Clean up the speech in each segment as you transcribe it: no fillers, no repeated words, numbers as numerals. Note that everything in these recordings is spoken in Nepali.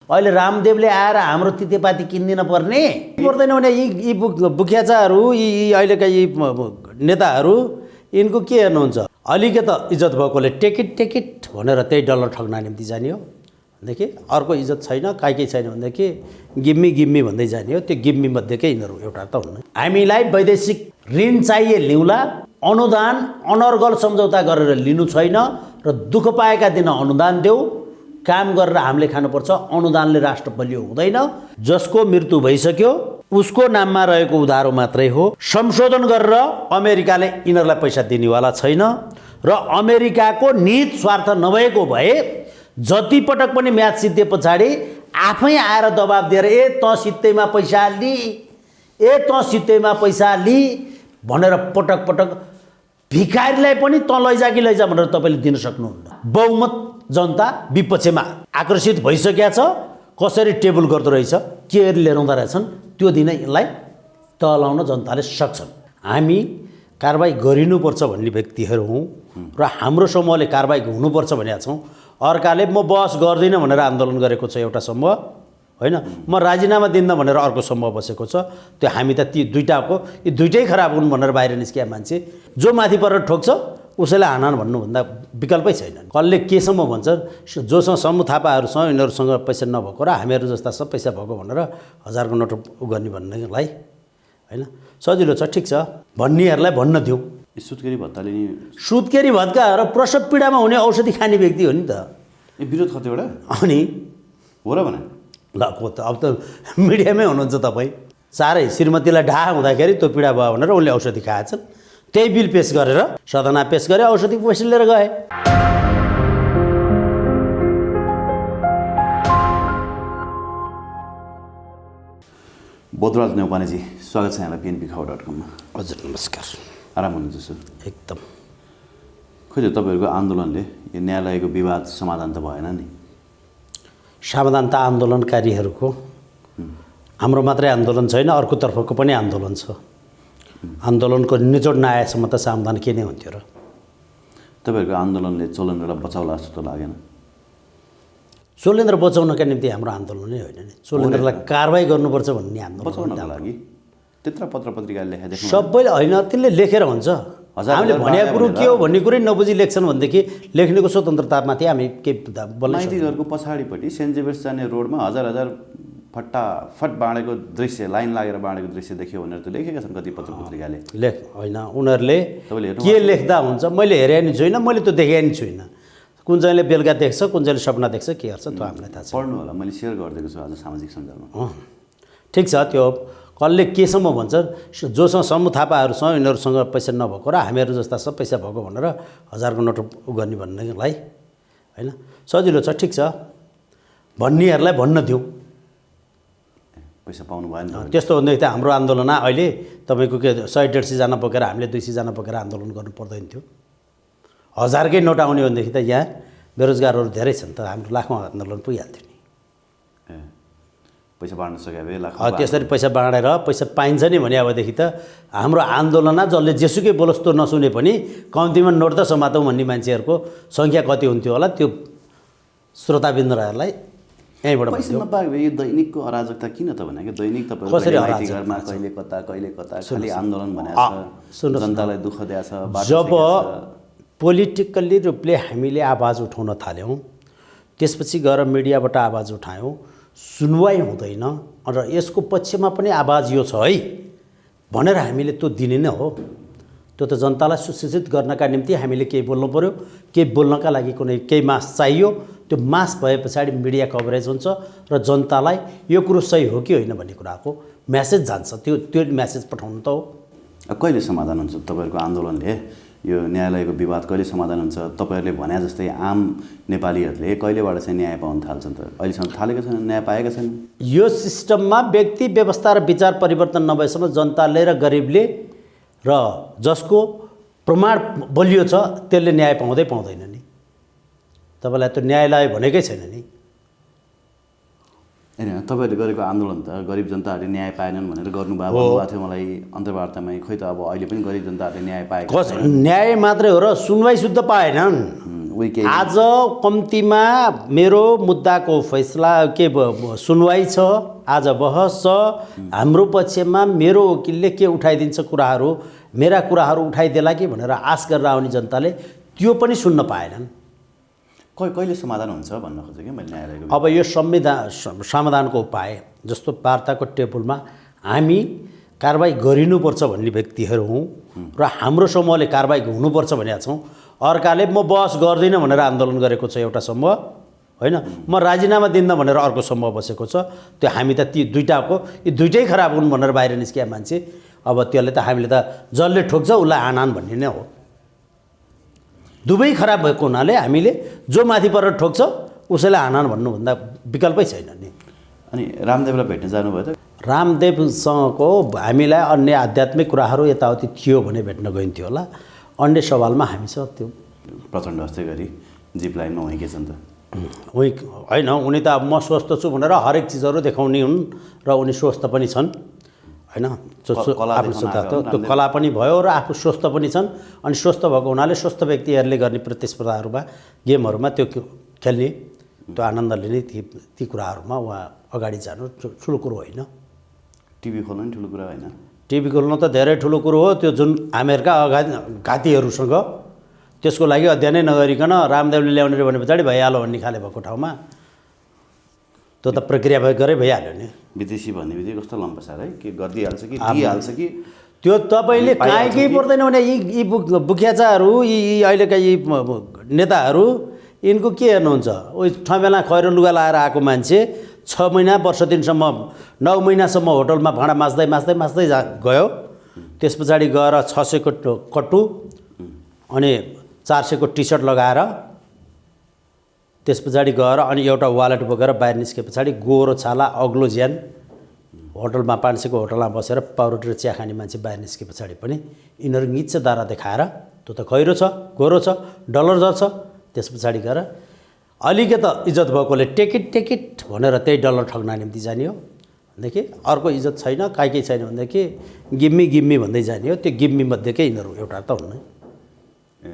अहिले रामदेवले आएर हाम्रो तितेपाती किन्दिन पर्ने पर्दैन भने यी बुख्याचाहरू यी अहिलेका यी नेताहरू यिनको के हेर्नुहुन्छ अलिकति इज्जत भएकोले टेकिट भनेर त्यही डलर ठग्न निम्ति जाने हो भनेदेखि अर्को इज्जत छैन काहीँ छैन भनेदेखि गिम्मी भन्दै जाने हो त्यो गिम्मी मध्येकै यिनीहरू एउटा त हुन्न हामीलाई वैदेशिक ऋण चाहिए लिउँला अनुदान अनर्गल सम्झौता गरेर लिनु छैन र दुःख पाएका दिन अनुदान देऊ काम गरेर हामीले खानुपर्छ अनुदानले राष्ट्र बलियो हुँदैन जसको मृत्यु भइसक्यो उसको नाममा रहेको उधारो मात्रै हो संशोधन गरेर अमेरिकाले यिनीहरूलाई पैसा दिनेवाला छैन र अमेरिकाको निहित स्वार्थ नभएको भए जति पटक पनि म्याच सिद्धे पछाडि आफै आएर दबाब दिएर त सित्तैमा पैसा लि भनेर पटक भिखारीलाई पनि त लैजा कि लैजा भनेर तपाईँले दिन सक्नुहुन्न बहुमत जनता विपक्षमा आकर्षित भइसकेको छ कसरी टेबल गर्दो रहेछ के लिएर आउँदा रहेछन् त्यो दिन यसलाई तलाउन जनताले सक्छन् हामी कारबाही गरिनुपर्छ भन्ने व्यक्तिहरू हौँ र हाम्रो समूहले कारबाही हुनुपर्छ भनेका छौँ अर्काले म बहस गर्दिनँ भनेर आन्दोलन गरेको छ एउटा समूह होइन म राजीनामा दिन्न भनेर अर्को समूह बसेको छ त्यो हामी त ती दुईटाको यी दुईटै खराब हुन् भनेर बाहिर निस्किया मान्छे जो माथि परेर ठोक्छ उसैलाई हानन भन्नुभन्दा विकल्पै छैन कसले केसम्म भन्छ जोसँग समूह थापाहरूसँग यिनीहरूसँग पैसा नभएको र हामीहरू जस्ता सब पैसा भएको भनेर हजारको नोट गर्ने भन्नेलाई होइन सजिलो छ ठिक छ भन्नेहरूलाई भन्न दिउँ सुत्केरी भत्ताले नि सुत्केरी भत्का र प्रसव पीडामा हुने औषधि खाने व्यक्ति हो नि त विरोध कतिवटा अनि हो र भने ल अब त मिडियामै हुनुहुन्छ तपाईँ साह्रै श्रीमतीलाई ढा हुँदाखेरि त्यो पीडा भयो भनेर उनले औषधि खाएछन् त्यही बिल पेश गरेर सदनमा पेश गरे औषधि पैसा लिएर गए बोधराज नेउपानेजी स्वागत छ यहाँलाई pnpkhबर.com हजुर नमस्कार आराम हुनुहुन्छ सर एकदम खोइ तपाईँहरूको आन्दोलनले यो न्यायालयको विवाद समाधान त भएन नि समाधान त आन्दोलनकारीहरूको हाम्रो मात्रै आन्दोलन छैन अर्कोतर्फको पनि आन्दोलन छ आन्दोलनको निचोड नआएसम्म त समाधान के नै हुन्थ्यो र तपाईँहरूको आन्दोलनले चोलेन्द्रलाई बचाउला जस्तो त लागेन चोलेन्द्र बचाउनका निम्ति हाम्रो आन्दोलन नै होइन नि चोलेन्द्रलाई कारबाही गर्नुपर्छ भन्ने आन्दोलन बचाउनको लागि त्यत्र पत्र पत्रिकाले लेखा देख्नु सबैले होइन त्यसले लेखेर हुन्छ हामीले भनेको कुरो के हो भन्ने कुरै नबुझी लेख्छन् भनेदेखि लेख्नेको स्वतन्त्रतामाथि हामी केही बोल्न माइतीघरको पछाडिपट्टि सेन्ट जेभियर्स जाने रोडमा हजार फटाफट बाँडेको दृश्य लाइन लागेर बाँडेको दृश्य देखियो भनेर त लेखेका छन् कति पत्र पत्रिकाले लेख होइन उनीहरूले के लेख्दा हुन्छ मैले हेरेँ नि छुइनँ मैले त्यो देखेँ नि छुइनँ कुन चाहिँले बेलुका देख्छ कुन चाहिँले सपना देख्छ के गर्छ त्यो हामीलाई थाहा छ पढ्नु होला मैले सेयर गरिदिएको छु आज सामाजिक सञ्जालमा ठिक छ त्यो कसले केसम्म भन्छ जोसँग समूह थापाहरूसँग यिनीहरूसँग पैसा नभएको र हामीहरू जस्ता सब पैसा भएको भनेर हजारको नोट गर्ने भन्नेलाई होइन सजिलो छ ठिक छ भन्नेहरूलाई भन्न दिउँ पैसा पाउनु भएन त्यस्तो हुँदाखेरि त हाम्रो आन्दोलन अहिले तपाईँको के 100-150 जना बोकेर हामीले 200 जना बोकेर आन्दोलन गर्नु पर्दैन थियो हजारकै नोट आउने भनेदेखि त यहाँ बेरोजगारहरू धेरै छन् त हाम्रो लाखौँ आन्दोलन पुगिहाल्थ्यो नि पैसा बाँड्न सके भए लाख त्यसरी पैसा बाँडेर पैसा पाइन्छ नि भने अबदेखि त हाम्रो आन्दोलन जसले जेसुकै बोलोस् त्यो नसुने पनि कम्तीमा नोट त समातौँ भन्ने मान्छेहरूको सङ्ख्या कति हुन्थ्यो होला त्यो श्रोताबिन्दुहरूलाई यहीँबाट पैसा नपाएको भए यो दैनिकको अराजकता किन त भने कि दैनिक तपाईँ कसरी घरमा कहिले कता खालि आन्दोलन भनेको छ जनतालाई दुःख दिएछ जब पोलिटिकल्ली रूपले हामीले आवाज उठाउन थाल्यौँ त्यसपछि गएर मिडियाबाट आवाज उठायौँ सुनवाई हुँदैन र यसको पक्षमा पनि आवाज यो छ है भनेर हामीले त्यो दिने नै हो त्यो त जनतालाई सुसूचित गर्नका निम्ति हामीले केही बोल्नु पर्यो केही बोल्नका लागि कुनै केही मास चाहियो त्यो मास भए पछाडि मिडिया कभरेज हुन्छ र जनतालाई यो कुरो सही हो कि होइन भन्ने कुराको मेसेज जान्छ त्यो मेसेज पठाउनु त हो कहिले समाधान हुन्छ तपाईँहरूको आन्दोलनले यो न्यायालयको विवाद कहिले समाधान हुन्छ तपाईँहरूले भने जस्तै आम नेपालीहरूले कहिलेबाट चाहिँ न्याय पाउन थाल्छन् त अहिलेसम्म थालेको छैन न्याय पाएका छैन यो सिस्टममा व्यक्ति व्यवस्था र विचार परिवर्तन नभएसम्म जनताले र गरिबले र जसको प्रमाण बलियो छ त्यसले न्याय पाउँदैन नि तपाईँलाई त्यो न्यायालय भनेकै छैन नि होइन तपाईँहरूले गरेको आन्दोलन त गरिब जनताहरूले न्याय पाएनन् भनेर गर्नुभएको थियो मलाई अन्तर्वार्तामै खोइ त अब अहिले पनि गरिब जनताहरूले न्याय पाएको न्याय मात्रै हो र सुनवाई शुद्ध पाएनन् उही केही आज कम्तीमा मेरो मुद्दाको फैसला सुनवाई छ, आज बहस छ। हाम्रो पक्षमा मेरो वकिलले के उठाइदिन्छ कुराहरू, मेरा कुराहरू उठाइदेला कि भनेर आश गरेर आउने जनताले त्यो पनि सुन्न पाएनन्। कहिले समाधान हुन्छ भन्न खोजेँ कि मैले न्यायालयको। अब यो समाधानको उपाय जस्तो वार्ताको टेबलमा हामी कारबाही गरिनुपर्छ भन्ने व्यक्तिहरू हौँ र हाम्रो समूहले कारबाही हुनुपर्छ भनेका छौँ। अर्काले म बहस गर्दिनँ भनेर आन्दोलन गरेको छ एउटा समूह, होइन म राजीनामा दिन्न भनेर अर्को समूह बसेको छ। त्यो हामी त ती दुईटाको यी दुइटै खराब हुन् भनेर बाहिर निस्किया मान्छे, अब त्यसले त हामीले त जसले ठोक्छ उसलाई आनान भन्ने नै हो। दुवै खराब भएको हुनाले हामीले जो माथि परेर ठोक्छ उसैलाई आनान भन्नुभन्दा विकल्पै छैन नि। अनि रामदेवलाई भेट्न जानुभयो त? रामदेवसँगको हामीलाई अन्य आध्यात्मिक कुराहरू यताउति थियो भने भेट्न गइन्थ्यो होला। अन्य सवालमा हामीसँग त्यो प्रचण्ड जस्तै गरी जिप लाइनमा उहीँ के छ नि त? उही होइन, उनी त अब म स्वस्थ छु भनेर हरेक चिजहरू देखाउने हुन् र उनी स्वस्थ पनि छन्, होइन। आफ्नो त्यो कला पनि भयो र आफू स्वस्थ पनि छन्। अनि स्वस्थ भएको हुनाले स्वस्थ व्यक्तिहरूले गर्ने प्रतिस्पर्धाहरूमा गेमहरूमा त्यो खेल्ने, त्यो आनन्द लिने ती कुराहरूमा उहाँ अगाडि जानु ठुलो कुरो होइन। टिभी खोल्नु नि ठुलो कुरा होइन? टिभी खोल्नु त धेरै ठुलो कुरो हो। त्यो जुन हामीहरूका घातीहरूसँग त्यसको लागि अध्ययनै नगरिकन रामदेवले ल्याउने रे भने पछाडि भइहाल्यो भन्ने खाले भएको ठाउँमा त्यो त प्रक्रिया गरेरै भइहाल्यो नि। विदेशी भन्ने बित्तिकै कस्तो लम्पसार है, के गरिदिइहाल्छ कि दिइहाल्छ कि त्यो तपाईँले काहीँ केही पर्दैन भने यी बुख्याचाहरू, यी अहिलेका यी नेताहरू यिनको के हेर्नुहुन्छ? उही ठमेला खैरो लुगा लाएर आएको मान्छे 6 महिना वर्ष दिनसम्म 9 महिनासम्म होटलमा भाँडा माझ्दै गयो। त्यस पछाडि गएर 600 को कट्टु अनि 400 को टी सर्ट लगाएर त्यस पछाडि गएर अनि एउटा वालेट बोकेर बाहिर निस्के पछाडि गोरो छाला अग्लो ज्यान होटलमा 500 को होटलमा बसेर पाउरोटी र चिया खाने मान्छे बाहिर निस्के पछाडि पनि यिनीहरू निच्च दारा देखाएर त्यो त खैरो छ, गोरो छ, डलर जर्छ। त्यस पछाडि गएर अलिकति इज्जत भएकोले टेकिट भनेर त्यही डलर ठग्न निम्ति जाने हो भनेदेखि अर्को इज्जत छैन, केही छैन भनेदेखि गिम्मी भन्दै जाने हो। त्यो गिम्मी मध्येकै यिनीहरू एउटा त हुन्न,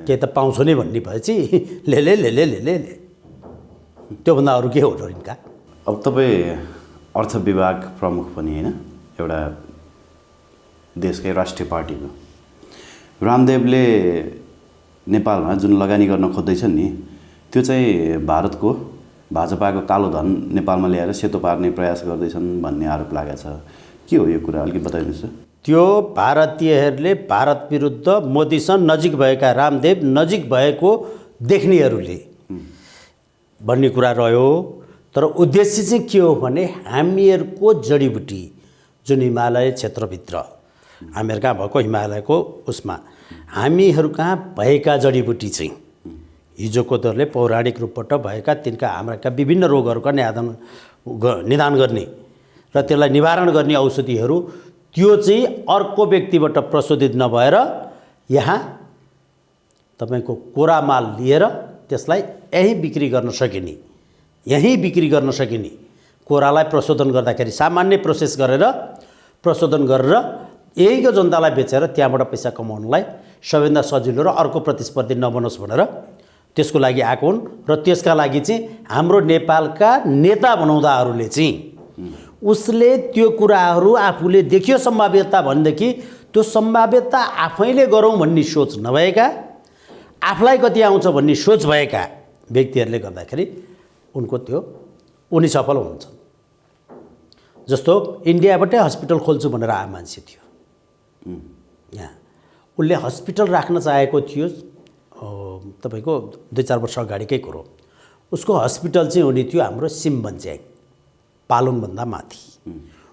केही त पाउँछु नि भन्ने भएपछि ले त्योभन्दा अरू के हो र यिनका। अब तपाईँ अर्थ विभाग प्रमुख पनि होइन एउटा देशकै राष्ट्रिय पार्टीको। रामदेवले नेपालमा जुन लगानी गर्न खोज्दैछन् नि त्यो चाहिँ भारतको भाजपाको कालो धन नेपालमा ल्याएर सेतो पार्ने प्रयास गर्दैछन् भन्ने आरोप लागेको छ। के हो यो कुरा, अलिकति बताइदिनुहोस् त। त्यो भारतीयहरूले भारत विरुद्ध मोदीसँग नजिक भएका रामदेव नजिक भएको देख्नेहरूले भन्ने कुरा रह्यो। तर उद्देश्य चाहिँ के हो भने हामीहरूको जडीबुटी जुन हिमालय क्षेत्रभित्र हामीहरूका भएको हिमालयको उसमा हामीहरू कहाँ भएका जडीबुटी चाहिँ हिजोको दरले पौराणिक रूपबाट भएका तिनका हाम्रा विभिन्न रोगहरूका निदान गर्ने र त्यसलाई निवारण गर्ने औषधिहरू त्यो चाहिँ अर्को व्यक्तिबाट प्रशोधित नभएर यहाँ तपाईँको कोरामाल लिएर त्यसलाई यहीँ बिक्री गर्न सकिने कोरालाई प्रशोधन गर्दाखेरि सामान्य प्रोसेस गरेर प्रशोधन गरेर यहीको जनतालाई बेचेर त्यहाँबाट पैसा कमाउनलाई सबैभन्दा सजिलो र अर्को प्रतिस्पर्धी नबनोस् भनेर त्यसको लागि आएको हुन्। र त्यसका लागि चाहिँ हाम्रो नेपालका नेता बनाउँदाहरूले चाहिँ उसले त्यो कुराहरू आफूले देखियो सम्भाव्यता भनेदेखि त्यो सम्भाव्यता आफैले गरौँ भन्ने सोच नभएका, आफूलाई कति आउँछ भन्ने सोच भएका व्यक्तिहरूले गर्दाखेरि उनी सफल हुन्छन्। जस्तो इन्डियाबाटै हस्पिटल खोल्छु भनेर आए मान्छे थियो यहाँ, उसले हस्पिटल राख्न चाहेको थियो तपाईँको 2-4 वर्ष अगाडिकै कुरो। उसको हस्पिटल चाहिँ हुने थियो हाम्रो सिम्बन्च्याङ पालुङभन्दा माथि।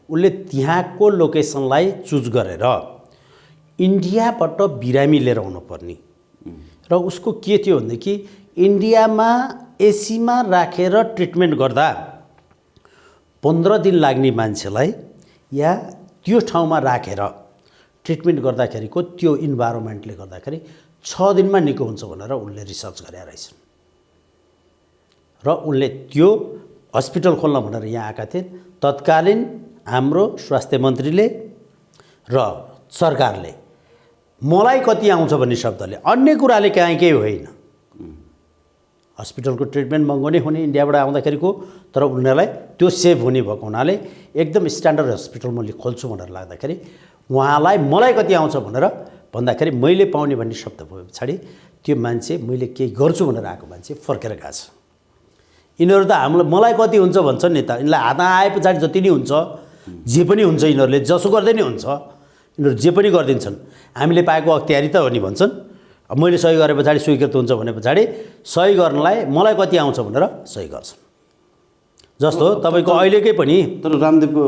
उसले त्यहाँको लोकेसनलाई चुज गरेर इन्डियाबाट बिरामी लिएर आउनुपर्ने र उसको के थियो भनेदेखि इन्डियामा एसीमा राखेर ट्रिटमेन्ट गर्दा 15 दिन लाग्ने मान्छेलाई या त्यो ठाउँमा राखेर ट्रिटमेन्ट गर्दाखेरिको त्यो इन्भाइरोमेन्टले गर्दाखेरि 6 दिनमा निको हुन्छ भनेर उनले रिसर्च गरेर रहेछन्। र उनले त्यो हस्पिटल खोल्न भनेर यहाँ आएका थिए। तत्कालीन हाम्रो स्वास्थ्य मन्त्रीले र सरकारले मलाई कति आउँछ भन्ने शब्दले, अन्य कुराले केही होइन, हस्पिटलको ट्रिटमेन्ट महँगो नै हुने इन्डियाबाट आउँदाखेरिको, तर उनीहरूलाई त्यो सेभ हुने भएको हुनाले एकदम स्ट्यान्डर्ड हस्पिटल मैले खोल्छु भनेर लाग्दाखेरि उहाँलाई मलाई कति आउँछ भनेर भन्दाखेरि मैले पाउने भन्ने शब्द भयो पछाडि त्यो मान्छे मैले केही गर्छु भनेर आएको मान्छे फर्केर गएको छ। यिनीहरू त मलाई कति हुन्छ भन्छन् नि त, यिनीलाई हातमा आए पछाडि जति नै हुन्छ जे पनि हुन्छ, यिनीहरूले जसो गर्दै नै हुन्छ, यिनीहरू जे पनि गरिदिन्छन्। हामीले पाएको अख्तियारी त हो नि भन्छन्। अब मैले सही गरे पछाडि स्वीकृत हुन्छ भने पछाडि सही गर्नलाई मलाई कति आउँछ भनेर सही गर्छन्। जस्तो तपाईँको अहिलेकै पनि तर रामदेवको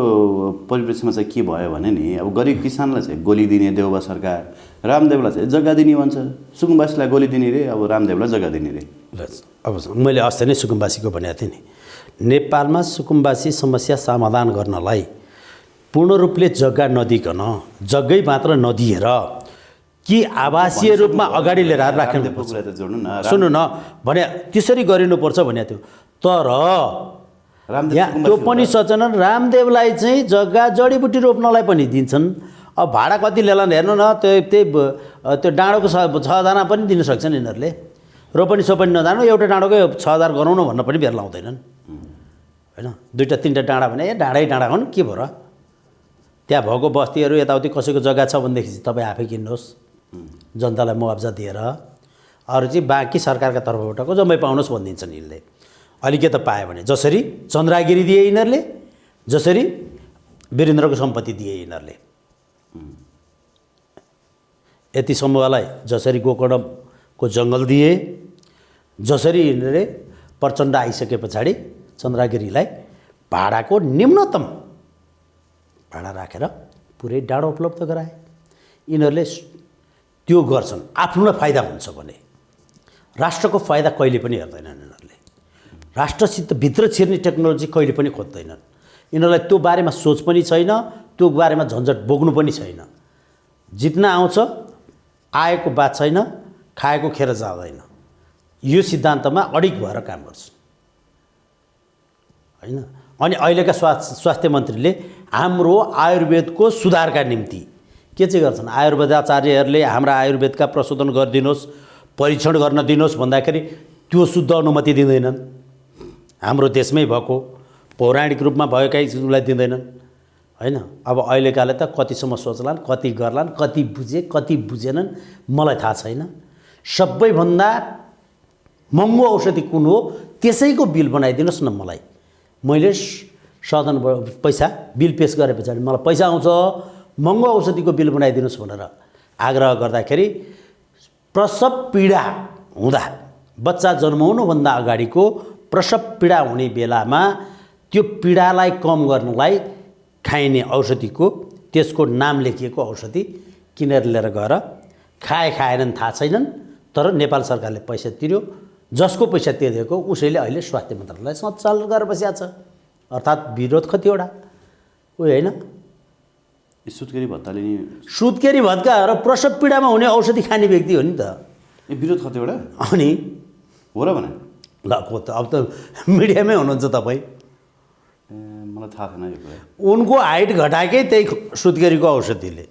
परिप्रेक्ष्यमा चाहिँ के भयो भने नि, अब गरिब किसानलाई चाहिँ गोली दिने देउबा सरकार, रामदेवलाई चाहिँ जग्गा दिने भन्छ। सुकुम्बासीलाई गोली दिने रे, अब रामदेवलाई जग्गा दिने रे। अब मैले अस्ति नै सुकुम्बासीको भनेको थिएँ नि, नेपालमा सुकुम्बासी समस्या समाधान गर्नलाई पूर्ण रूपले जग्गा नदिकन, जग्गै मात्र नदिएर कि आवासीय रूपमा अगाडि लिएर राख्नुपर्छ। सुन्नु न भने त्यसरी गरिनुपर्छ भनेको थियो। तर यहाँ त्यो पनि सचेतन रामदेवलाई चाहिँ जग्गा जडीबुटी रोप्नलाई पनि दिन्छन्। अब भाडा कति लेलान् हेर्नु न, त्यो डाँडोको 6,000 पनि दिन सक्छन् यिनीहरूले। रोपनी सोपनी नजानु, एउटा डाँडोकै 6,000 गराउनु भन्न पनि बेर लाउँदैनन् होइन। 2-3 डाँडा भने डाँडै डाँडा हुन्, के भयो र? त्यहाँ भएको बस्तीहरू यताउति कसैको जग्गा छ भनेदेखि तपाईँ आफै किन्नुहोस्, जनतालाई मुआवजा दिएर। अरू चाहिँ बाँकी सरकारका तर्फबाटको जम्मै पाउनुहोस् भनिदिन्छन् यिनले। अलिकति त पायो भने, जसरी चन्द्रागिरी दिए यिनीहरूले, जसरी वीरेन्द्रको सम्पत्ति दिए यिनीहरूले, यति समूहलाई जसरी गोकर्णको जङ्गल दिए, जसरी यिनीहरूले प्रचण्ड आइसके पछाडि चन्द्रागिरीलाई भाडाको न्यूनतम भाडा राखेर पुरै डाँडो उपलब्ध गराए। यिनीहरूले त्यो गर्छन् आफ्नो फाइदा हुन्छ भने। राष्ट्रको फाइदा कहिले पनि हेर्दैनन् यिनीहरूले। राष्ट्रसित भित्र छिर्ने टेक्नोलोजी कहिले पनि खोज्दैनन्। यिनीहरूलाई त्यो बारेमा सोच पनि छैन, त्यो बारेमा झन्झट बोक्नु पनि छैन। जित्न आउँछ, आएको बात छैन, खाएको खेर जाँदैन, यो सिद्धान्तमा अडिग भएर काम गर्छन् होइन। अनि अहिलेका स्वास्थ्य मन्त्रीले हाम्रो आयुर्वेदको सुधारका निम्ति के चाहिँ गर्छन्? आयुर्वेदाचार्यहरूले हाम्रा आयुर्वेदका प्रशोधन गरिदिनुहोस्, परीक्षण गर्न दिनुहोस् भन्दाखेरि त्यो शुद्ध अनुमति दिँदैनन्। हाम्रो देशमै भएको पौराणिक रूपमा भएकैलाई दिँदैनन् होइन। अब अहिलेकाले त कतिसम्म सोच्लान्, कति गर्लान्, कति बुझे कति बुझेनन् मलाई थाहा छैन। सबैभन्दा महँगो औषधि कुन हो त्यसैको बिल बनाइदिनुहोस् न मलाई। मैले सदनबाट पैसा बिल पेस गरे पछाडि मलाई पैसा आउँछ, महँगो औषधिको बिल बनाइदिनुहोस् भनेर आग्रह गर्दाखेरि प्रसव पीडा हुँदा, बच्चा जन्माउनुभन्दा अगाडिको प्रसव पीडा हुने बेलामा त्यो पीडालाई कम गर्नलाई खाइने औषधिको, त्यसको नाम लेखिएको औषधि किनेर लिएर गएर खाएनन् थाहा छैनन्, तर नेपाल सरकारले पैसा तिर्यो। जसको पैसा तिरेको उसैले अहिले स्वास्थ्य मन्त्रालयलाई सञ्चालन गरेर बसिएको छ। अर्थात् विरोध कतिवटा उयो होइन। सुत्केरी भत्ताले नि सुत्केरी भत्का र प्रसव पीडामा हुने औषधि खाने व्यक्ति हो नि त। विरोध कतिवटा अनि हो र भने ल अब त मिडियामै हुनुहुन्छ तपाईँ। मलाई थाहा छैन यो कुरा। उनको हाइट घटाएकै त्यही सुत्केरीको औषधिले।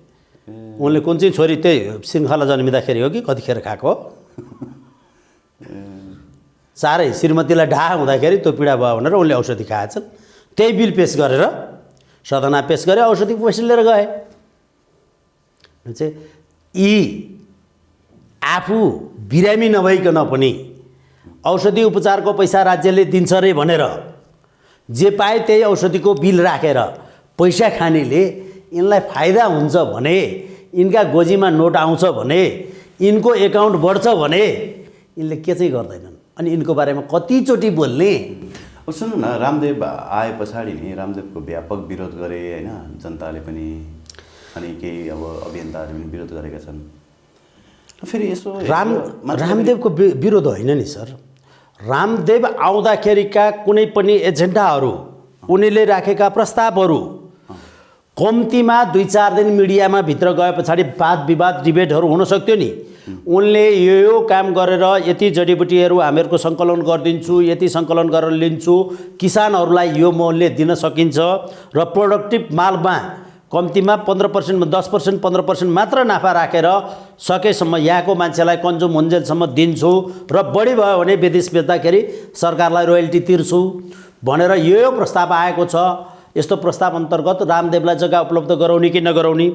उनले कुन चाहिँ छोरी त्यही श्रृङ्खला जन्मिँदाखेरि हो कि कतिखेर खाएको हो। साह्रै श्रीमतीलाई ढा हुँदाखेरि त्यो पीडा भयो भनेर उनले औषधि खाएछन्। त्यही बिल पेस गरेर सदनमा पेस गरे, औषधिको पैसा लिएर गए। चाहिँ यी आफू बिरामी नभइकन पनि औषधि उपचारको पैसा राज्यले दिन्छ रे भनेर जे पाए त्यही औषधिको बिल राखेर पैसा खानेले यिनलाई फाइदा हुन्छ भने, यिनका गोजीमा नोट आउँछ भने, यिनको एकाउन्ट बढ्छ भने यिनले के चाहिँ गर्दैनन्। अनि यिनको बारेमा कतिचोटि बोल्ने। अब सुन्नु न, रामदेव आए पछाडि नि रामदेवको व्यापक विरोध गरे होइन जनताले पनि, अनि केही अब अभियन्ताहरूले पनि विरोध गरेका छन्। फेरि यसो रामदेवको विरोध होइन नि सर। रामदेव आउँदाखेरिका कुनै पनि एजेन्डाहरू, उनीले राखेका प्रस्तावहरू कम्तीमा 2-4 दिन मिडियामा भित्र गए पछाडि वाद विवाद डिबेटहरू हुन सक्थ्यो नि। उनले यो काम गरेर यति जडीबुटीहरू हामीहरूको सङ्कलन गरिदिन्छु, यति सङ्कलन गरेर लिन्छु, किसानहरूलाई यो मूल्य दिन सकिन्छ र प्रोडक्टिभ मालमा कम्तीमा 15%, 10%, 15% मात्र नाफा राखेर सकेसम्म यहाँको मान्छेलाई कन्ज्युम हुन्जेलसम्म दिन्छु र बढी भयो भने विदेश बेच्दाखेरि सरकारलाई रोयल्टी तिर्छु भनेर यो प्रस्ताव आएको छ। यस्तो प्रस्ताव अन्तर्गत रामदेवलाई जग्गा उपलब्ध गराउने कि नगराउने,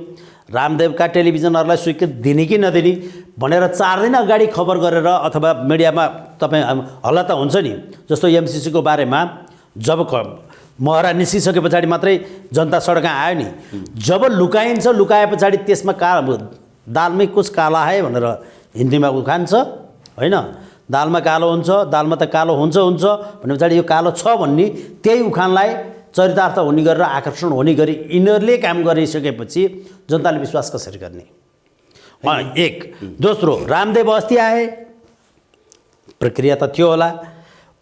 रामदेवका टेलिभिजनहरूलाई स्वीकृति दिने कि नदिने भनेर 4 दिन अगाडि खबर गरेर अथवा मिडियामा तपाईँ हल्ला त हुन्छ नि। जस्तो एमसिसीको बारेमा जब महरा निस्किसके पछाडि मात्रै जनता सडकमा आयो नि। जब लुकाइन्छ, लुकाए पछाडि त्यसमा दालमै कुछ काला है भनेर हिन्दीमा उखान्छ होइन। दालमा कालो हुन्छ, दालमा त कालो हुन्छ भने पछाडि यो कालो छ भन्ने त्यही उखानलाई चरितार्थ हुने गरेर आकर्षण हुने गरी यिनीहरूले काम गरिसकेपछि जनताले विश्वास कसरी गर्ने? एक। दोस्रो, रामदेव अस्ति आए, प्रक्रिया त थियो होला,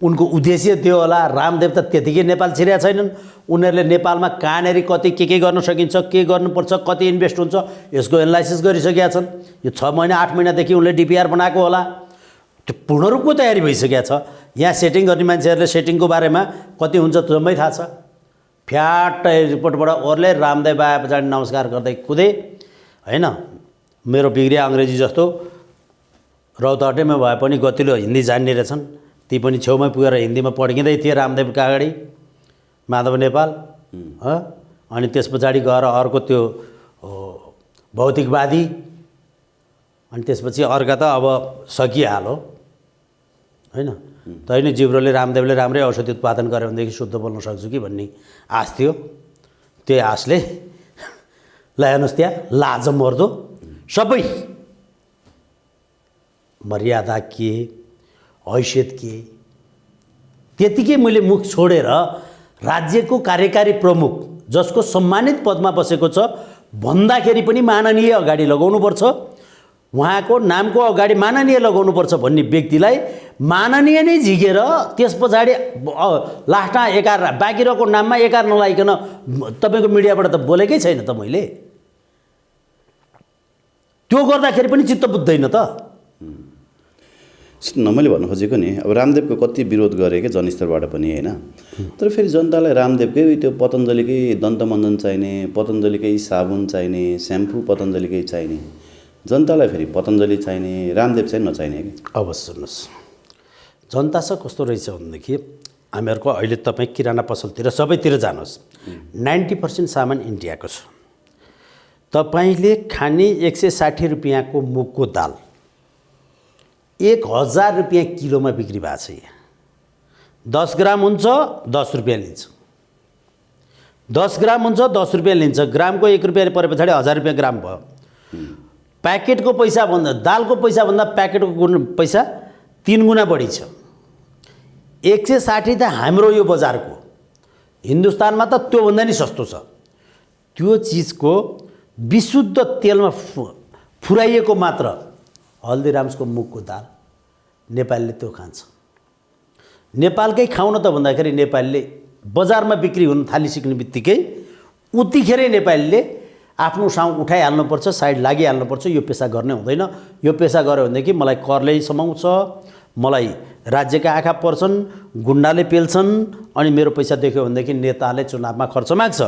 उनको उद्देश्य थियो होला। रामदेव त त्यतिकै नेपाल छिरेका छैनन्। उनीहरूले नेपालमा कहाँनेरि कति के गर्न सकिन्छ, के गर्नुपर्छ, कति इन्भेस्ट हुन्छ यसको एनालाइसिस गरिसकेका छन्। यो 6 महिना 8 महिनादेखि उनले डिपिआर बनाएको होला। त्यो पूर्ण रूपको तयारी भइसकेको छ। यहाँ सेटिङ गर्ने मान्छेहरूले सेटिङको बारेमा कति हुन्छ जम्मै थाहा छ। फ्याट एयरपोर्टबाट ओर्ले रामदेव आए पछाडि नमस्कार गर्दै कुदे होइन। मेरो बिग्रिया अङ्ग्रेजी जस्तो रौतहटेमा भए पनि गतिलो हिन्दी जान्ने रहेछन्। ती पनि छेउमै पुगेर हिन्दीमा पढ्किँदै थिए रामदेवका अगाडि माधव नेपाल। अनि त्यस पछाडि गएर अर्को त्यो भौतिकवादी, अनि त्यसपछि अर्का त अब सकिहाल्यो होइन। तैँले जिब्रोले रामदेवले राम्रै औषधि उत्पादन गर्यो भनेदेखि शुद्ध बोल्न सक्छु कि भन्ने आश थियो। त्यही आशले ल हेर्नुहोस् त्यहाँ लाज मर्दो सबै मर्यादा के, हैसियत के, त्यतिकै मैले मुख छोडेर राज्यको कार्यकारी प्रमुख जसको सम्मानित पदमा बसेको छ भन्दाखेरि पनि माननीय अगाडि लगाउनुपर्छ, उहाँको नामको अगाडि माननीय लगाउनुपर्छ भन्ने व्यक्तिलाई माननीय नै झिकेर त्यस पछाडि लास्टमा एकार बाँकी रहेको नाममा एकार नलाइकन तपाईँको मिडियाबाट त बोलेकै छैन त मैले। त्यो गर्दाखेरि पनि चित्त बुझ्दैन त। मैले भन्नु खोजेको नि, अब रामदेवको कति विरोध गरे क्या जनस्तरबाट पनि होइन। तर फेरि जनतालाई रामदेवकै त्यो पतञ्जलीकै दन्तमञ्जन चाहिने, पतञ्जलीकै साबुन चाहिने, स्याम्पू पतञ्जलीकै चाहिने, जनतालाई फेरि पतञ्जली चाहिने, रामदेव चाहिँ नचाहिने कि। अब सुन्नुहोस्, जनता चाहिँ कस्तो रहेछ भनेदेखि हामीहरूको अहिले तपाईँ किराना पसलतिर सबैतिर जानुहोस्, 90% सामान इन्डियाको छ। तपाईँले खाने 160 रुपियाँको मुगको दाल 1000 रुपियाँ किलोमा बिक्री भएको छ। यहाँ 10 ग्राम हुन्छ 10 रुपियाँ लिन्छ, 10 ग्राम हुन्छ 10 रुपियाँ लिन्छ। ग्रामको 1 रुपियाँ परे पछाडि 1000 रुपियाँ ग्राम भयो। प्याकेटको पैसा भन्दा दालको पैसा भन्दा प्याकेटको पैसा 3 गुणा बढी छ। 160 त हाम्रो यो बजारको, हिन्दुस्तानमा त त्योभन्दा नि सस्तो छ। त्यो चिजको विशुद्ध तेलमा फुराइएको मात्र हल्दीराम्सको मुगको दाल नेपालीले त्यो खान्छ। नेपालकै खाउन त भन्दाखेरि नेपालीले बजारमा बिक्री हुन थालिसक्ने बित्तिकै उतिखेरै नेपालीले आफ्नो साउँ उठाइहाल्नुपर्छ, साइड लागिहाल्नुपर्छ। यो पेसा गर्ने हुँदैन, यो पेसा गऱ्यो भनेदेखि मलाई करले समाउँछ, मलाई राज्यका आँखा पर्छन्, गुन्डाले पेल्छन्, अनि मेरो पैसा देख्यो भनेदेखि नेताले चुनावमा खर्च माग्छ।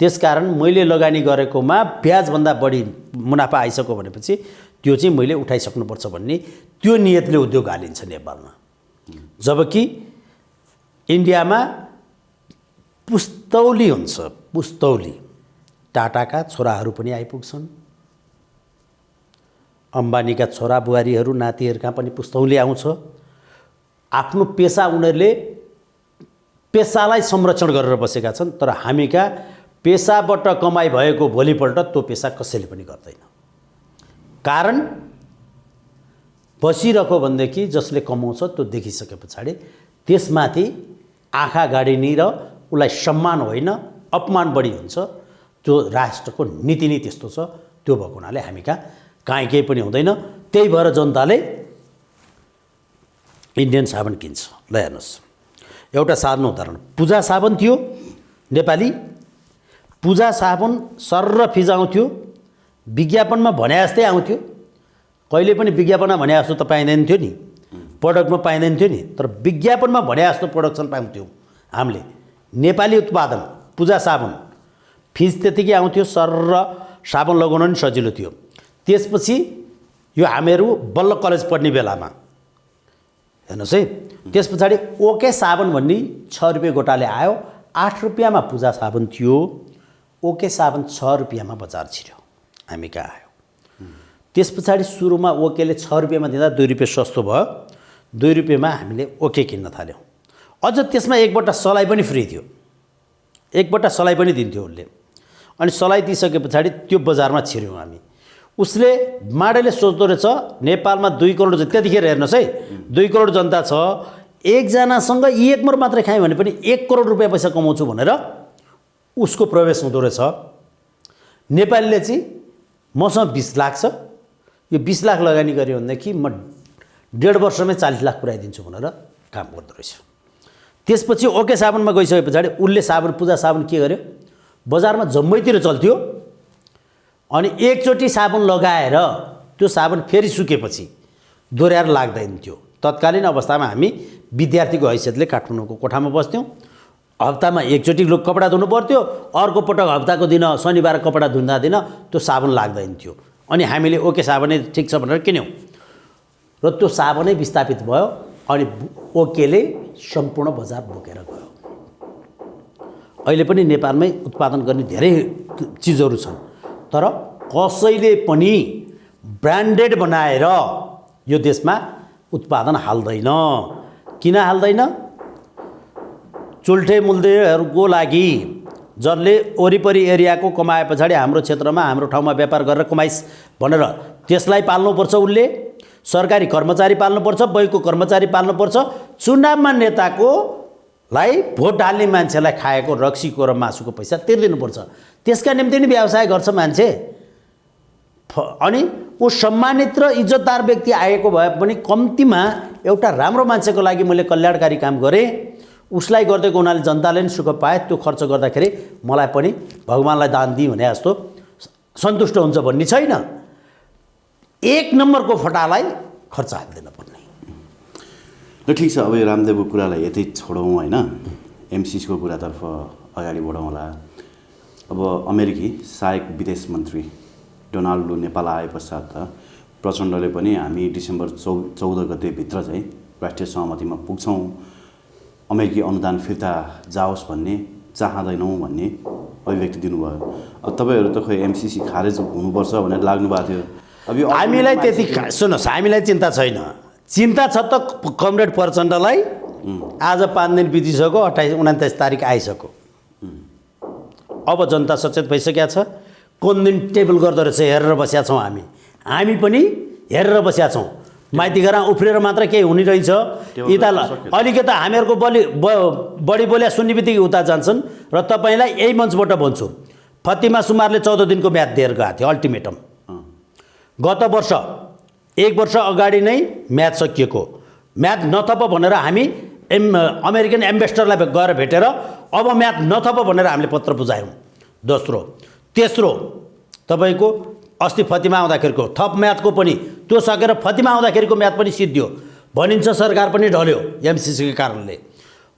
त्यसकारण मैले लगानी गरेकोमा ब्याजभन्दा बढी मुनाफा आइसक्यो भनेपछि त्यो चाहिँ मैले उठाइसक्नुपर्छ भन्ने त्यो नियतले उद्योग हालिन्छ नेपालमा। जबकि इन्डियामा पुस्तौली हुन्छ, पुस्तौली। टाटाका छोराहरू पनि आइपुग्छन्, अम्बानीका छोरा बुहारीहरू नातिहरूका पनि पुस्तौली आउँछ। आफ्नो पेसा उनीहरूले पेसालाई संरक्षण गरेर बसेका छन्। तर हामीका पेसाबाट कमाइ भएको भोलिपल्ट त्यो पेसा कसैले पनि गर्दैन। कारण बसिरहेको भनेदेखि जसले कमाउँछ त्यो देखिसके पछाडि त्यसमाथि आँखा गाडिने र उसलाई सम्मान होइन अपमान बढी हुन्छ। त्यो राष्ट्रको नीति नै त्यस्तो छ। त्यो भएको हुनाले हामी कहाँ काहीँ केही पनि हुँदैन। त्यही भएर जनताले इन्डियन साबुन किन्छ। ल हेर्नुहोस्, एउटा साधारण उदाहरण, पूजा साबुन थियो नेपाली। पूजा साबुन सर्र फिजाउँथ्यो, विज्ञापनमा भने जस्तै आउँथ्यो। कहिले पनि विज्ञापनमा भने जस्तो त पाइँदैन थियो नि, प्रडक्टमा पाइँदैन थियो नि। तर विज्ञापनमा भने जस्तो प्रोडक्सन पाउँथ्यौँ हामीले। नेपाली उत्पादन पूजा साबुन फिज त्यतिकै आउँथ्यो, सर र साबुन लगाउन पनि सजिलो थियो। त्यसपछि यो हामीहरू बल्ल कलेज पढ्ने बेलामा हेर्नुहोस् है, त्यस पछाडि ओके साबुन भन्ने 6 रुपियाँ गोटाले आयो। 8 रुपियाँमा पूजा साबुन थियो, ओके साबुन 6 रुपियाँमा बजार छिर्यो, हामी कहाँ आयो। त्यस पछाडि सुरुमा ओकेले 6 रुपियाँमा दिँदा 2 रुपियाँ सस्तो भयो। 2 रुपियाँमा हामीले ओके किन्न थाल्यौँ। अझ त्यसमा एक बट्टा सलाई पनि फ्री थियो, एक बट्टा सलाई पनि दिन्थ्यो उसले। अनि सलाई दिइसके पछाडि त्यो बजारमा छिर्यौँ हामी। उसले माडेले सोच्दो रहेछ नेपालमा 2 करोड, त्यतिखेर हेर्नुहोस् है 2 करोड जनता छ, एकजनासँग एक मुर मात्रै खाएँ भने पनि 1 करोड रुपियाँ पैसा कमाउँछु भनेर उसको प्रवेश हुँदो रहेछ। नेपालीले चाहिँ मसँग 20 लाख छ, यो 20 लाख लगानी गऱ्यो भनेदेखि म 1.5 वर्षमै 40 लाख पुऱ्याइदिन्छु भनेर काम गर्दो रहेछ। त्यसपछि ओके साबुनमा गइसके पछाडि उसले साबुन, पूजा साबुन के गर्यो, बजारमा जम्मैतिर चल्थ्यो। अनि एकचोटि साबुन लगाएर त्यो साबुन फेरि सुकेपछि दोहोऱ्याएर लाग्दैन थियो। तत्कालीन अवस्थामा हामी विद्यार्थीको हैसियतले काठमाडौँको कोठामा बस्थ्यौँ। हप्तामा एकचोटि कपडा धुनु पर्थ्यो, अर्को पटक हप्ताको दिन शनिबार कपडा धुँदा दिन त्यो साबुन लाग्दैन थियो। अनि हामीले ओके साबुनै ठिक छ भनेर किन्यौँ र त्यो साबुनै विस्थापित भयो। अनि ओकेले सम्पूर्ण बजार बोकेर गयो। अहिले पनि नेपालमै उत्पादन गर्ने धेरै चिजहरू छन्, तर कसैले पनि ब्रान्डेड बनाएर यो देशमा उत्पादन हाल्दैन। किन हाल्दैन? चुल्ठे मुल्देहरूको लागि, जसले वरिपरि एरियाको कमाए पछाडि हाम्रो क्षेत्रमा, हाम्रो ठाउँमा व्यापार गरेर कमाइस् भनेर त्यसलाई पाल्नुपर्छ। उसले सरकारी कर्मचारी पाल्नुपर्छ, बैङ्कको कर्मचारी पाल्नुपर्छ, चुनावमा नेताकोलाई भोट हाल्ने मान्छेलाई खाएको रक्सीको र मासुको पैसा तिर्दिनुपर्छ। त्यसका निम्ति नै व्यवसाय गर्छ मान्छे। अनि ऊ सम्मानित र इज्जतदार व्यक्ति आएको भए पनि कम्तीमा एउटा राम्रो मान्छेको लागि मैले कल्याणकारी काम गरेँ, उसलाई गरिदिएको हुनाले जनताले पनि सुख पाए, त्यो खर्च गर्दाखेरि मलाई पनि भगवान्लाई दान दिएँ भने जस्तो सन्तुष्ट हुन्छ भन्ने छैन। 1 नम्बरको फटालाई खर्च हाल्दैन पर्ने। ल ठिक छ, अब यो रामदेवको कुरालाई यतै छोडौँ होइन, एमसिसीको कुरातर्फ अगाडि बढौँ होला। अब अमेरिकी सहायक विदेश मन्त्री डोनाल्ड लु नेपाल आए पश्चात प्रचण्डले पनि हामी डिसेम्बर 14 गतेभित्र चाहिँ राष्ट्रिय सहमतिमा पुग्छौँ, अमेरिकी अनुदान फिर्ता जाओस् भन्ने चाहँदैनौँ भन्ने अभिव्यक्ति दिनुभयो। अब तपाईँहरू त खोइ एमसिसी खारेज हुनुपर्छ भनेर लाग्नु भएको थियो। अब यो हामीलाई त्यति सुन्नुहोस्, हामीलाई चिन्ता छैन। चिन्ता छ त कमरेड प्रचण्डलाई। आज 5 दिन बितिसक्यो, 28-29 तारिक आइसक्यो। अब जनता सचेत भइसकेका छ। कुन दिन टेबल गर्दो रहेछ हेरेर बसेका छौँ हामी। हामी पनि हेरेर बसेका छौँ। माइती घरमा उफ्रेर मात्र केही हुने रहेछ। यता अलिकति हामीहरूको बढी बोल्या सुन्ने बित्तिकै उता जान्छन्। र तपाईँलाई यही मञ्चबाट भन्छु, फतिमा सुमारले 14 दिनको म्याद दिएर गएको थियो अल्टिमेटम। गत वर्ष 1 वर्ष अगाडि नै म्याद सकिएको। म्याद नथप भनेर हामी अमेरिकन एम्बेसडरलाई गएर भेटेर अब म्याद नथप भनेर हामीले पत्र बुझायौँ। दोस्रो, तेस्रो तपाईँको अस्ति फतिमा आउँदाखेरिको थप म्यादको पनि त्यो सकेर फतिमा आउँदाखेरिको म्याद पनि सिद्धियो भनिन्छ। सरकार पनि ढल्यो एमसिसीको कारणले।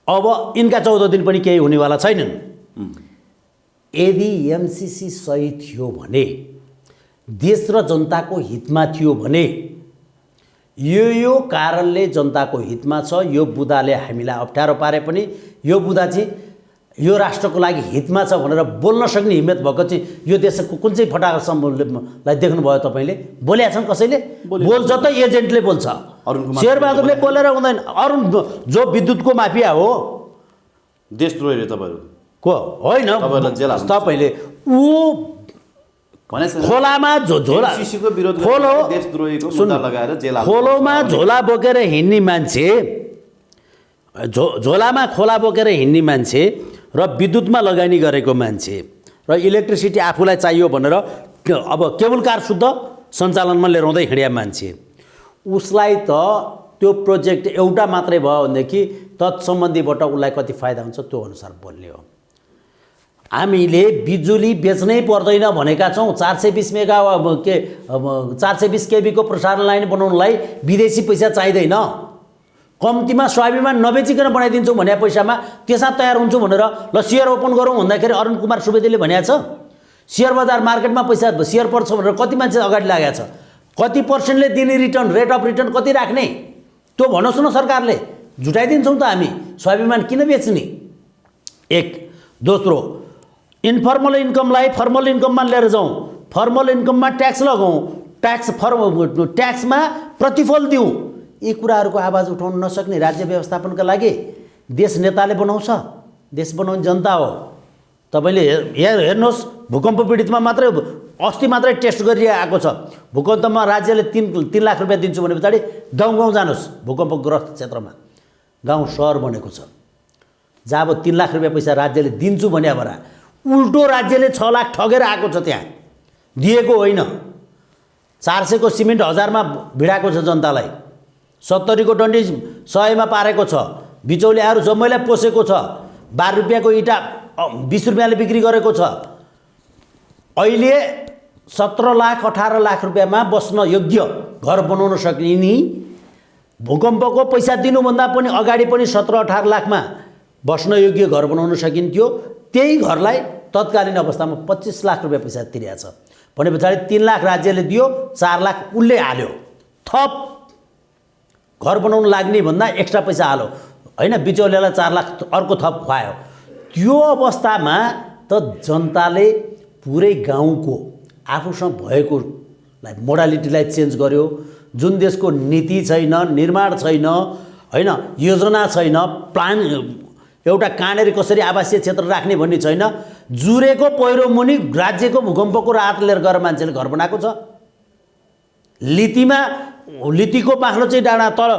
अब यिनका 14 दिन पनि केही हुनेवाला छैनन्। यदि एमसिसी सही थियो भने, देश र जनताको हितमा थियो भने, यो कारणले जनताको हितमा छ, यो बुदाले हामीलाई अप्ठ्यारो पारे पनि यो बुदा चाहिँ यो राष्ट्रको लागि हितमा छ भनेर बोल्न सक्ने हिम्मत भएको चाहिँ यो देशको कुन चाहिँ फटाकालाई देख्नुभयो तपाईँले? बोलेका छन् कसैले? बोल्छ त एजेन्टले बोल्छ। शेरबहादुरले बोलेर हुँदैन। अरुण जो विद्युतको माफिया हो, देशद्रोही रे तपाईँहरू को होइन। तपाईँले ऊ खोलामा झोला खोलोमा झोला बोकेर हिँड्ने मान्छे, झोलामा खोला बोकेर हिँड्ने मान्छे र विद्युतमा लगानी गरेको मान्छे र इलेक्ट्रिसिटी आफूलाई चाहियो भनेर अब केबल कार शुद्ध सञ्चालनमा लिएर आउँदै हिँड्या मान्छे, उसलाई त त्यो प्रोजेक्ट एउटा मात्रै भयो भनेदेखि तत्सम्बन्धीबाट उसलाई कति फाइदा हुन्छ त्यो अनुसार बोल्ने हो। हामीले बिजुली बेच्नै पर्दैन भनेका छौँ। 420 मेगा 420 केबीको प्रसारण लाइन बनाउनलाई विदेशी पैसा चाहिँदैन। कम्तीमा स्वाभिमान नबेचिकन बनाइदिन्छौँ भने पैसामा त्यसमा तयार हुन्छु भनेर ल सेयर ओपन गरौँ भन्दाखेरि अरुण कुमार सुवेदीले भनेको छ सेयर बजार मार्केटमा पैसा सेयर पर्छ भनेर कति मान्छे अगाडि लागेको छ, कति पर्सेन्टले दिने रिटर्न, रेट अफ रिटर्न कति राख्ने त्यो भन्नुहोस् न। सरकारले जुटाइदिन्छौँ त हामी, स्वाभिमान किन बेच्ने? एक। दोस्रो, इन्फर्मल इन्कमलाई फर्मल इन्कममा लिएर जाउँ, फर्मल इन्कममा ट्याक्स लगाउँ, ट्याक्समा प्रतिफल दिउँ। यी कुराहरूको आवाज उठाउन नसक्ने राज्य व्यवस्थापनका लागि देश नेताले बनाउँछ, देश बनाउने जनता हो। तपाईँले हेर्नुहोस्, भूकम्प पीडितमा मात्रै अस्ति मात्रै टेस्ट गरिआएको छ। भूकम्पमा राज्यले 3 लाख रुपियाँ दिन्छु भने पछाडि गाउँ गाउँ जानुहोस्, भूकम्पग्रस्त क्षेत्रमा गाउँ सहर बनेको छ, जहाँ अब 3 लाख रुपियाँ पैसा राज्यले दिन्छु भने भएर उल्टो राज्यले 6 लाख ठगेर आएको छ। त्यहाँ दिएको होइन, 400 को सिमेन्ट 1000 मा भिडाएको छ जनतालाई, 70 को डन्डी 100 मा पारेको छ, बिचौलियाहरू जम्मैलाई पोसेको छ, 12 रुपियाँको इँटा 20 रुपियाँले बिक्री गरेको छ। अहिले 17 लाख 18 लाख रुपियाँमा बस्न योग्य घर बनाउन सक्ने, भूकम्पको पैसा दिनुभन्दा पनि अगाडि पनि 17-18 लाखमा बस्न योग्य घर बनाउन सकिन्थ्यो। त्यही घरलाई तत्कालीन अवस्थामा 25 लाख रुपियाँ पैसा तिरेको छ भने पछाडि 3 लाख राज्यले दियो, 4 लाख उसले हाल्यो, थप घर बनाउन लाग्ने भन्दा एक्स्ट्रा पैसा हाल्यो होइन, बिचौलियालाई 4 लाख अर्को थप खुवायो। त्यो अवस्थामा त जनताले पुरै गाउँको आफूसँग भएकोलाई मोडालिटीलाई चेन्ज गर्यो। जुन देशको नीति छैन, निर्माण छैन होइन, योजना छैन, प्लान एउटा कहाँनेर कसरी आवासीय क्षेत्र राख्ने भन्ने छैन, जुरेको पहिरो मुनि राज्यको भूकम्पको राहत लिएर गएर मान्छेले घर बनाएको छ। लितीको माख्लो चाहिँ डाँडा तल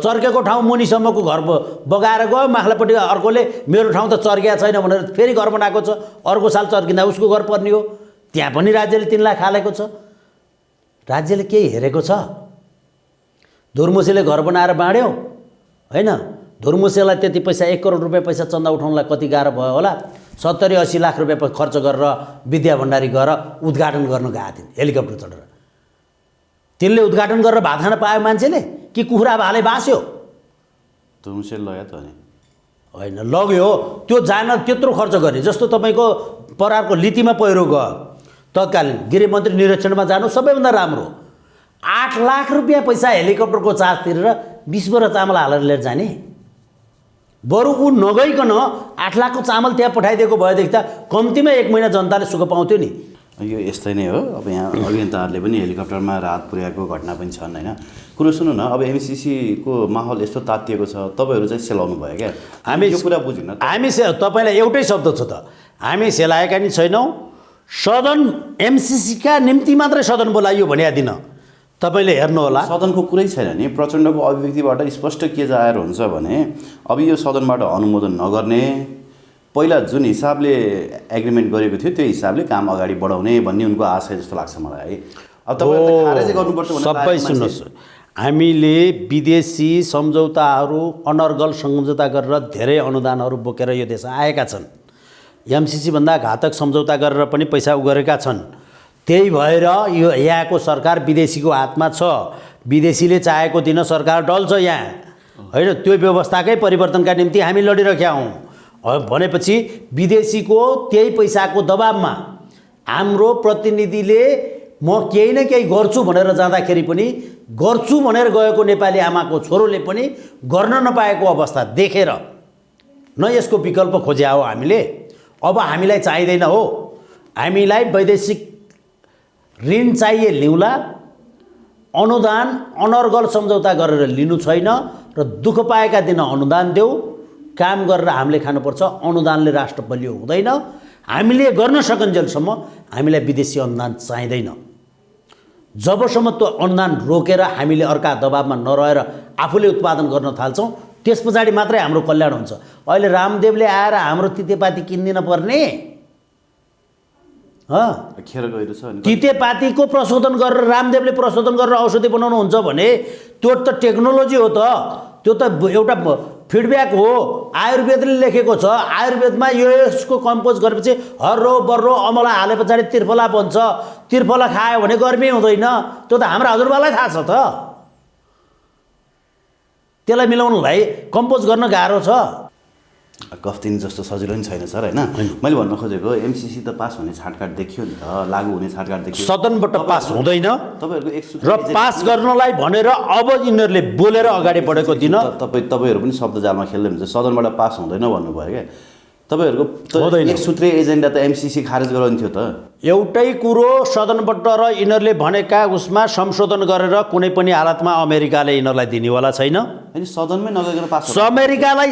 चर्केको ठाउँ मुनिसम्मको घर बगाएर गयो, माख्लापट्टि अर्कोले मेरो ठाउँ त चर्किया छैन भनेर फेरि घर बनाएको छ, अर्को साल चर्किँदा उसको घर पर्ने हो। त्यहाँ पनि राज्यले 3 लाख हालेको छ। राज्यले केही हेरेको छ? धुर्मुसेले घर बनाएर बाँड्यो होइन, धुर्मुसेलाई त्यति पैसा 1 करोड रुपियाँ पैसा चन्दा उठाउनलाई कति गाह्रो भयो होला। 70-80 लाख रुपियाँ खर्च गरेर विद्या भण्डारी गएर उद्घाटन गर्न गएको थिइन् हेलिकप्टर चढेर। तिनले उद्घाटन गरेर भात खान पायो मान्छेले कि कुखुरा भाले बाँस्यो? धुर्मुसेले लग्यो त नि होइन, लग्यो। त्यो जान त्यत्रो खर्च गर्ने जस्तो तपाईँको परारको लितीमा पहिरो गयो, तत्कालीन गृहमन्त्री निरीक्षणमा जानु सबैभन्दा राम्रो। 8 लाख रुपियाँ पैसा हेलिकप्टरको चार्ज तिरेर 20 बोरा चामल हालेर लिएर जाने, बरु ऊ नगइकन 8 लाखको चामल त्यहाँ पठाइदिएको भएदेखि त कम्तीमा 1 महिना जनताले सुख पाउँथ्यो नि। यो यस्तै नै हो। अब यहाँ अभियन्ताहरूले पनि हेलिकप्टरमा राहत पुर्याएको घटना पनि छन् होइन। कुरो सुन्नु न, अब एमसिसीको माहौल यस्तो तातिएको छ, तपाईँहरू चाहिँ सेलाउनु भयो क्या? हामी यो कुरा बुझ्नु। हामी तपाईँलाई एउटै शब्द छ त, हामी सेलाएका नि छैनौँ। सदन एमसिसीका निम्ति मात्रै सदन बोलाइयो भने दिन तपाईँले हेर्नुहोला, सदनको कुरै छैन नि। प्रचण्डको अभिव्यक्तिबाट स्पष्ट के जाहेर हुन्छ भने अब यो सदनबाट अनुमोदन नगर्ने, पहिला जुन हिसाबले एग्रिमेन्ट गरेको थियो त्यो हिसाबले काम अगाडि बढाउने भन्ने उनको आशय जस्तो लाग्छ मलाई है। अब तपाईँहरूले खारेज गर्नुपर्छ भने सबै सुन्नुहोस्, हामीले विदेशी सम्झौताहरू अनर्गल सम्झौता गरेर धेरै अनुदानहरू बोकेर यो देश आएका छन्। एमसिसीभन्दा घातक सम्झौता गरेर पनि पैसा गरेका छन्। त्यही भएर यो यहाँको सरकार विदेशीको हातमा छ, विदेशीले चाहेको दिन सरकार डल्छ यहाँ होइन। त्यो व्यवस्थाकै परिवर्तनका निम्ति हामी लडिरहेका हौँ भनेपछि विदेशीको त्यही पैसाको दबाबमा हाम्रो प्रतिनिधिले म केही न केही गर्छु भनेर जाँदाखेरि पनि, गर्छु भनेर गएको नेपाली आमाको छोरोले पनि गर्न नपाएको अवस्था देखेर न यसको विकल्प खोज्या हो हामीले। अब हामीलाई चाहिँदैन हो, हामीलाई वैदेशिक ऋण चाहिए लिउँला, अनुदान अनर्गल सम्झौता गरेर लिनु छैन र दुःख पाएका दिन अनुदान देऊ, काम गरेर हामीले खानुपर्छ। अनुदानले राष्ट्र बलियो हुँदैन। हामीले गर्न सकिन्जेलसम्म हामीलाई विदेशी अनुदान चाहिँदैन। जबसम्म त्यो अनुदान रोकेर हामीले अर्का दबाबमा नरहेर आफूले उत्पादन गर्न थाल्छौँ त्यस पछाडि मात्रै हाम्रो कल्याण हुन्छ। अहिले रामदेवले आएर हाम्रो तितेपाती किन्दिन पर्ने, खेर गइरो छ। तितेपातीको प्रशोधन गरेर रामदेवले प्रशोधन गरेर औषधि बनाउनुहुन्छ भने त्यो त टेक्नोलोजी हो त, त्यो त एउटा फिडब्याक हो। आयुर्वेदले लेखेको छ, आयुर्वेदमा यसको कम्पोज गरेपछि हर्रो बर्रो अमला हाले पछाडि त्रिफला बन्छ, त्रिफला खायो भने गर्मी हुँदैन। त्यो त हाम्रो हजुरबालाई थाहा छ त। त्यसलाई मिलाउनलाई कम्पोज गर्न गाह्रो छ। गफ दिने जस्तो सजिलो पनि छैन सर, होइन? मैले भन्न खोजेको एमसिसी त पास हुने छाटकाट देखियो नि त, लागू हुने छाटकाट देखियो। सदनबाट पास हुँदैन तपाईँहरूको एक सूत्र र पास गर्नलाई भनेर अब यिनीहरूले बोलेर अगाडि बढेको दिन तपाईँहरू पनि शब्द जालमा खेल्दै हुन्छ। सदनबाट पास हुँदैन भन्नुभयो क्या। तपाईँहरूको हुँदैन। एक सूत्रीय एजेन्डा त एमसिसी खारेज गराउँथ्यो त। एउटै कुरो सदनबाट र यिनीहरूले भनेका उसमा संशोधन गरेर कुनै पनि हालतमा अमेरिकाले यिनीहरूलाई दिनेवाला छैन। अनि सदनमै नगइकन पास अमेरिकालाई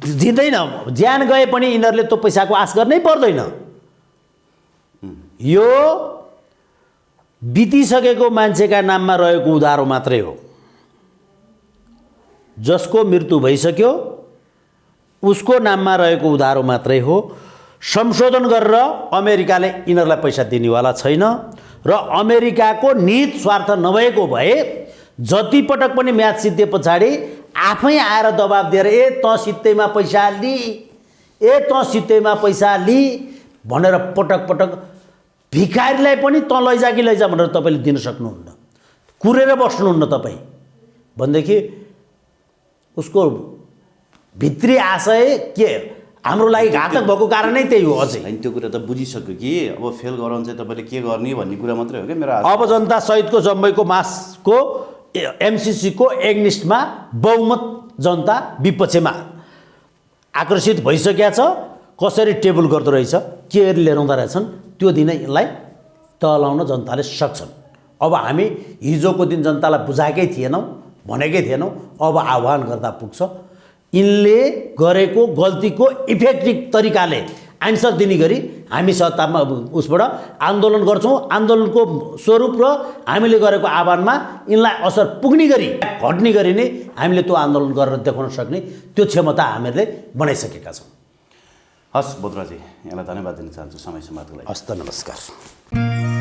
दिँदैन। ज्यान गए पनि यिनीहरूले त्यो पैसाको आश गर्नै पर्दैन। यो बितिसकेको मान्छेका नाममा रहेको उधारो मात्रै हो। जसको मृत्यु भइसक्यो उसको नाममा रहेको उधारो मात्रै हो। संशोधन गरेर अमेरिकाले यिनीहरूलाई पैसा दिनेवाला छैन र अमेरिकाको निहित स्वार्थ नभएको भए जति पटक पनि म्याच सिद्धे पछाडि आफै आएर दबाब दिएर त सित्तैमा पैसा लि, त सित्तैमा पैसा लि भनेर पटक पटक भिखारीलाई पनि त लैजा कि लैजा भनेर तपाईँले दिन सक्नुहुन्न, कुरेर बस्नुहुन्न तपाईँ भनेदेखि उसको भित्री आशय के हाम्रो लागि घातक भएको कारण नै त्यही हो। अझै होइन, त्यो कुरा त बुझिसक्यो कि अब फेल गराउनु चाहिँ तपाईँले के गर्ने भन्ने कुरा मात्रै हो क्या मेरो। अब जनता सहितको जम्मैको मासको एमसिसीको एग्निस्टमा बहुमत जनता विपक्षमा आकर्षित भइसकेका छ। कसरी टेबल गर्दो रहेछ, के लिएर आउँदो रहेछन् त्यो दिनैलाई टलाउन जनताले सक्छन्। अब हामी हिजोको दिन जनतालाई बुझाएकै थिएनौँ, भनेकै थिएनौँ, अब आह्वान गर्दा पुग्छ। यिनले गरेको गल्तीको इफेक्टिभ तरिकाले आन्सर दिने गरी हामी सत्तामा उसबाट आन्दोलन गर्छौँ। आन्दोलनको स्वरूप र हामीले गरेको आह्वानमा यिनलाई असर पुग्ने गरी घट्ने गरी नै हामीले त्यो आन्दोलन गरेर देखाउन सक्ने त्यो क्षमता हामीले बनाइसकेका छौँ। हस् बोधराजी, यहाँलाई धन्यवाद दिन चाहन्छु समय समात्नुको लागि। हस्त नमस्कार।